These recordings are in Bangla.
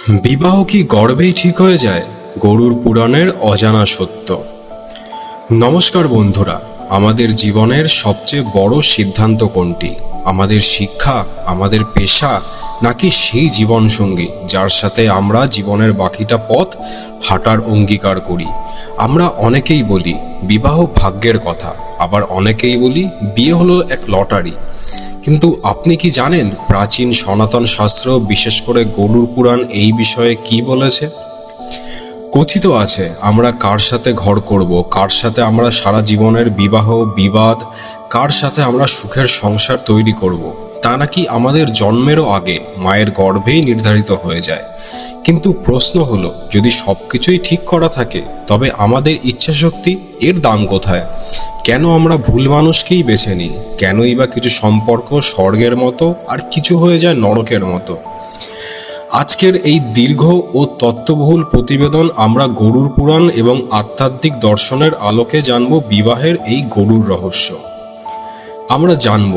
বিবাহ কি গর্ভেই ঠিক হয়ে যায়? গরুড় পুরাণের অজানা সত্য। নমস্কার বন্ধুরা, আমাদের জীবনের সবচেয়ে বড় সিদ্ধান্ত কোনটি? আমাদের শিক্ষা, আমাদের পেশা, নাকি সেই জীবনসঙ্গী যার সাথে আমরা জীবনের বাকিটা পথ হাঁটার অঙ্গীকার করি? আমরা অনেকেই বলি বিবাহ ভাগ্যের কথা, আবার অনেকেই বলি বিয়ে হলো এক লটারি। কিন্তু আপনি কি জানেন প্রাচীন সনাতন শাস্ত্র, বিশেষ করে গরুড় পুরাণ এই বিষয়ে কি বলেছে? কথিত আছে আমরা কার সাথে ঘর করব, কার সাথে আমরা সারা জীবনের বিবাহ বিবাদ, কার সাথে আমরা সুখের সংসার তৈরি করব, তা নাকি আমাদের জন্মেরও আগে মায়ের গর্ভেই নির্ধারিত হয়ে যায়। কিন্তু প্রশ্ন হলো, যদি সবকিছুই ঠিক করা থাকে তবে আমাদের ইচ্ছাশক্তি এর দাম কোথায়? কেন আমরা ভুল মানুষকেই বেছে নিই? কেনই বা কিছু সম্পর্ক স্বর্গের মতো আর কিছু হয়ে যায় নরকের মতো? আজকের এই দীর্ঘ ও তত্ত্ববহুল প্রতিবেদন আমরা গরুড় পুরাণ এবং আধ্যাত্মিক দর্শনের আলোকে জানব বিবাহের এই গরুড় রহস্য। আমরা জানব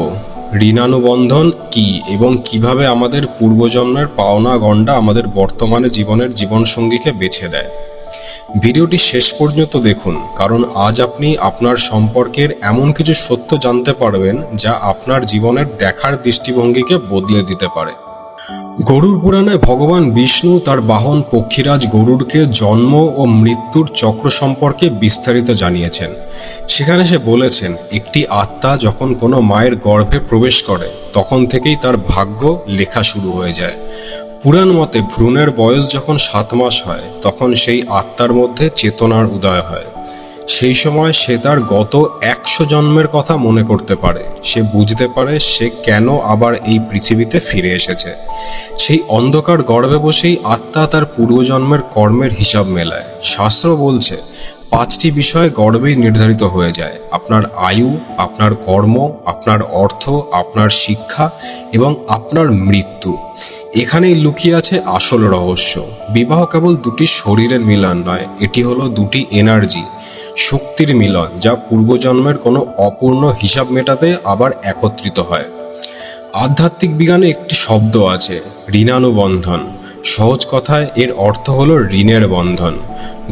ঋণানুবন্ধন কি এবং কিভাবে আমাদের পূর্বজন্মের পাওনা গণ্ডা আমাদের বর্তমানে জীবনের জীবনসঙ্গীকে বেছে দেয়। ভিডিওটি শেষ পর্যন্ত দেখুন, কারণ আজ আপনি আপনার সম্পর্কের এমন কিছু সত্য জানতে পারবেন যা আপনার জীবনের দেখার দৃষ্টিভঙ্গিকে বদলে দিতে পারে। গরুড় পুরাণে ভগবান বিষ্ণু তার বাহন পক্ষীরাজ গরুড়কে জন্ম ও মৃত্যুর চক্র সম্পর্কে বিস্তারিত জানিয়েছেন। সেখানে সে বলেছেন, একটি আত্মা যখন কোনো মায়ের গর্ভে প্রবেশ করে তখন থেকেই তার ভাগ্য লেখা শুরু হয়ে যায়। পুরাণ মতে ভ্রূণের বয়স যখন 7 মাস হয় তখন সেই আত্মার মধ্যে চেতনার উদয় হয়। সেই সময় সে তার গত 100 জন্মের কথা মনে করতে পারে। সে বুঝতে পারে সে কেন আবার এই পৃথিবীতে ফিরে এসেছে। সেই অন্ধকার গর্ভে বসেই আত্মা তার পূর্বজন্মের কর্মের হিসাব মেলায়। শাস্ত্র বলছে 5টি বিষয় গর্ভেই নির্ধারিত হয়ে যায়: আপনার আয়ু, আপনার কর্ম, আপনার অর্থ, আপনার শিক্ষা এবং আপনার মৃত্যু। এখানেই লুকিয়ে আছে আসল রহস্য। বিবাহ কেবল দুটি শরীরের মিলন নয়, এটি হলো দুটি এনার্জি, শক্তির মিলন, যা পূর্বজন্মের কোনো অপূর্ণ হিসাব মেটাতে আবার একত্রিত হয়। আধ্যাত্মিক বিজ্ঞানে একটি শব্দ আছে, ঋণানুবন্ধন। সহজ কথায় এর অর্থ হলো ঋণের বন্ধন।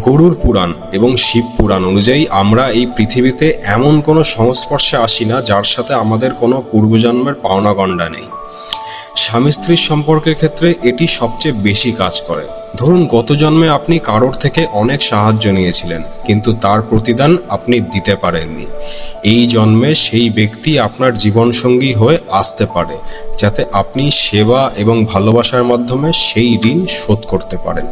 গরুড় পুরাণ এবং শিব পুরাণ অনুযায়ী আমরা এই পৃথিবীতে এমন কোনো সংস্পর্শে আসি না যার সাথে আমাদের কোনো পূর্বজন্মের পাওনা গণ্ডা নেই। স্বামী স্ত্রীর সম্পর্কের ক্ষেত্রে এটি সবচেয়ে বেশি কাজ করে। ধরুন গত জন্মে আপনি কারোর থেকে অনেক সাহায্য নিয়েছিলেন, কিন্তু তার প্রতিদান আপনি দিতে পারেননি। এই জন্মে সেই ব্যক্তি আপনার জীবনসঙ্গী হয়ে আসতে পারে, যাতে আপনি সেবা এবং ভালোবাসার মাধ্যমে সেই ঋণ শোধ করতে পারেন।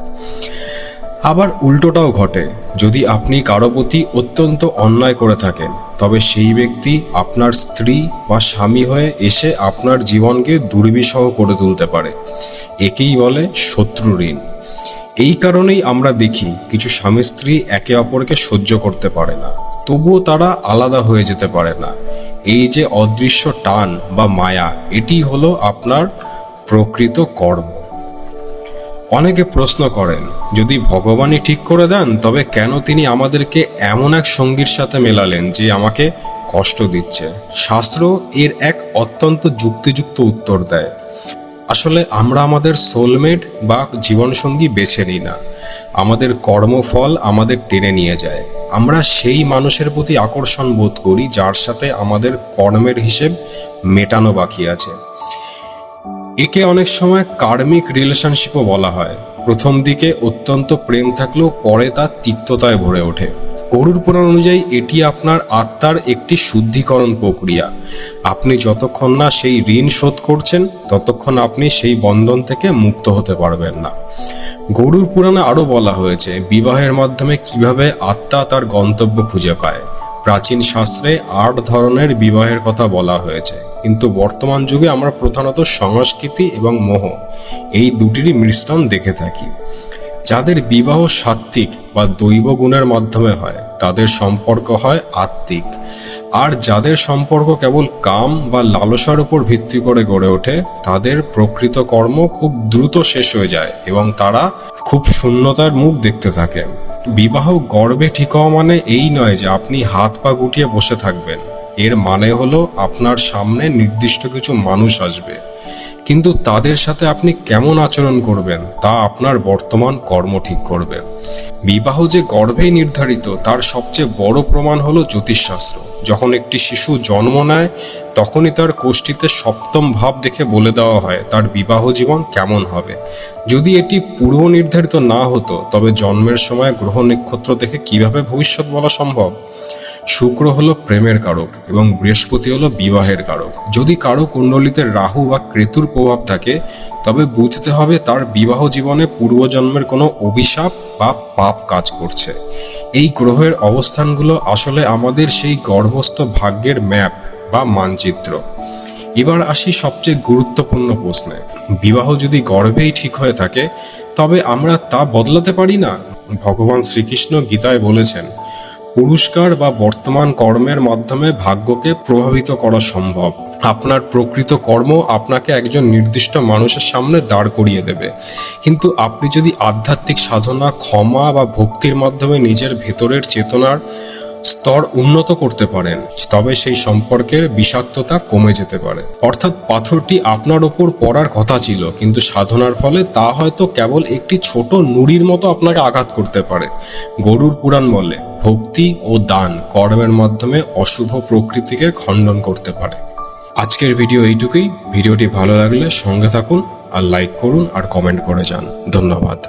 আবার উল্টোটাও ঘটে, যদি আপনি কারো প্রতি অত্যন্ত অন্যায় করে থাকেন তবে সেই ব্যক্তি আপনার স্ত্রী বা স্বামী হয়ে এসে আপনার জীবনকে দুর্বিষহ করে তুলতে পারে। একেই বলে শত্রু ঋণ। এই কারণেই আমরা দেখি কিছু স্বামী স্ত্রী একে অপরকে সহ্য করতে পারে না, তবুও তারা আলাদা হয়ে যেতে পারে না। এই যে অদৃশ্য টান বা মায়া, এটি হলো আপনার প্রকৃত কর্ম। অনেকে প্রশ্ন করেন, যদি ভগবানই ঠিক করে দেন তবে কেন তিনি আমাদেরকে এমন এক সঙ্গীর সাথে মেলালেন যে আমাকে কষ্ট দিচ্ছে? শাস্ত্র এর এক অত্যন্ত যুক্তিযুক্ত উত্তর দেয়। আসলে আমরা আমাদের সোলমেট বা জীবনসঙ্গী বেছে নিই না, আমাদের কর্মফল আমাদের টেনে নিয়ে যায়। আমরা সেই মানুষের প্রতি আকর্ষণ বোধ করি যার সাথে আমাদের কর্মের হিসেব মেটানো বাকি আছে। একে অনেক সময় কার্মিক রিলেশনশিপও বলা হয়। প্রথম দিকে অত্যন্ত প্রেম থাকলেও পরে তা তিক্ততায় ভরে ওঠে। গরুড় পুরাণ অনুযায়ী এটি আপনার আত্মার একটি শুদ্ধিকরণ প্রক্রিয়া। আপনি যতক্ষণ না সেই ঋণ শোধ করছেন ততক্ষণ আপনি সেই বন্ধন থেকে মুক্ত হতে পারবেন না। গরুড় পুরাণে আরও বলা হয়েছে বিবাহের মাধ্যমে কিভাবে আত্মা তার গন্তব্য খুঁজে পায়। প্রাচীন শাস্ত্রে 8 ধরনের বিবাহের কথা বলা হয়েছে, কিন্তু বর্তমান যুগে আমরা প্রধানত সংস্কৃতি এবং মোহ এই দুটিরই মিশ্রণ দেখে থাকি। যাদের বিবাহ সাত্ত্বিক বা দৈব গুণের মাধ্যমে হয় তাদের সম্পর্ক হয় আত্মিক, আর যাদের সম্পর্ক কেবল কাম বা লালসার উপর ভিত্তি করে গড়ে ওঠে তাদের প্রকৃত কর্ম খুব দ্রুত শেষ হয়ে যায় এবং তারা খুব শূন্যতার মুখ দেখতে থাকে। বিবাহ গর্ভে ঠিক হওয়া মানে এই নয় যে আপনি হাত পা গুটিয়ে বসে থাকবেন। এর মানে হলো আপনার সামনে নির্দিষ্ট কিছু মানুষ আসবে, কিন্তু তাদের সাথে আপনি কেমন আচরণ করবেন তা আপনার বর্তমান কর্ম ঠিক করবে। বিবাহ যে গর্ভেই নির্ধারিত তার সবচেয়ে বড় প্রমাণ হলো জ্যোতিষশাস্ত্র। যখন একটি শিশু জন্ম নেয় তখনই তার কোষ্ঠীতে সপ্তম ভাব দেখে বলে দেওয়া হয় তার বিবাহ জীবন কেমন হবে। যদি এটি পূর্ব নির্ধারিত না হতো তবে জন্মের সময় গ্রহ নক্ষত্র দেখে কিভাবে ভবিষ্যৎ বলা সম্ভব? শুক্র হলো প্রেমের কারক এবং বৃহস্পতি হলো বিবাহের কারক। যদি কারো কুণ্ডলিতে রাহু বা কেতুর প্রভাব থাকে তবে বুঝতে হবে তার বিবাহ জীবনে পূর্বজন্মের কোনো অভিশাপ বা পাপ কাজ করছে। এই গ্রহের অবস্থানগুলো আসলে আমাদের সেই গর্ভস্থ ভাগ্যের ম্যাপ বা মানচিত্র। এবার আসি সবচেয়ে গুরুত্বপূর্ণ প্রশ্নে, বিবাহ যদি গর্ভেই ঠিক হয়ে থাকে তবে আমরা তা বদলাতে পারি না? ভগবান শ্রীকৃষ্ণ গীতায় বলেছেন, পুরস্কার বা বর্তমান কর্মের মাধ্যমে ভাগ্যকে প্রভাবিত করা সম্ভব। আপনার প্রকৃত কর্ম আপনাকে একজন নির্দিষ্ট মানুষের সামনে দাঁড় করিয়ে দেবে, কিন্তু আপনি যদি আধ্যাত্মিক সাধনা, ক্ষমা বা ভক্তির মাধ্যমে নিজের ভেতরের চেতনার স্তর উন্নত করতে পারেন তবে সেই সম্পর্কের বিষাক্ততা কমে যেতে পারে। অর্থাৎ পাথরটি আপনার ওপর পড়ার কথা ছিল, কিন্তু সাধনার ফলে তা হয়তো কেবল একটি ছোট নুড়ির মতো আপনাকে আঘাত করতে পারে। গরুড় পুরাণ বলে, ভক্তি ও দান কর্মের মাধ্যমে অশুভ প্রকৃতিকে খণ্ডন করতে পারে। আজকের ভিডিও এইটুকুই। ভিডিওটি ভালো লাগলে সঙ্গে থাকুন আর লাইক করুন আর কমেন্ট করে যান। ধন্যবাদ।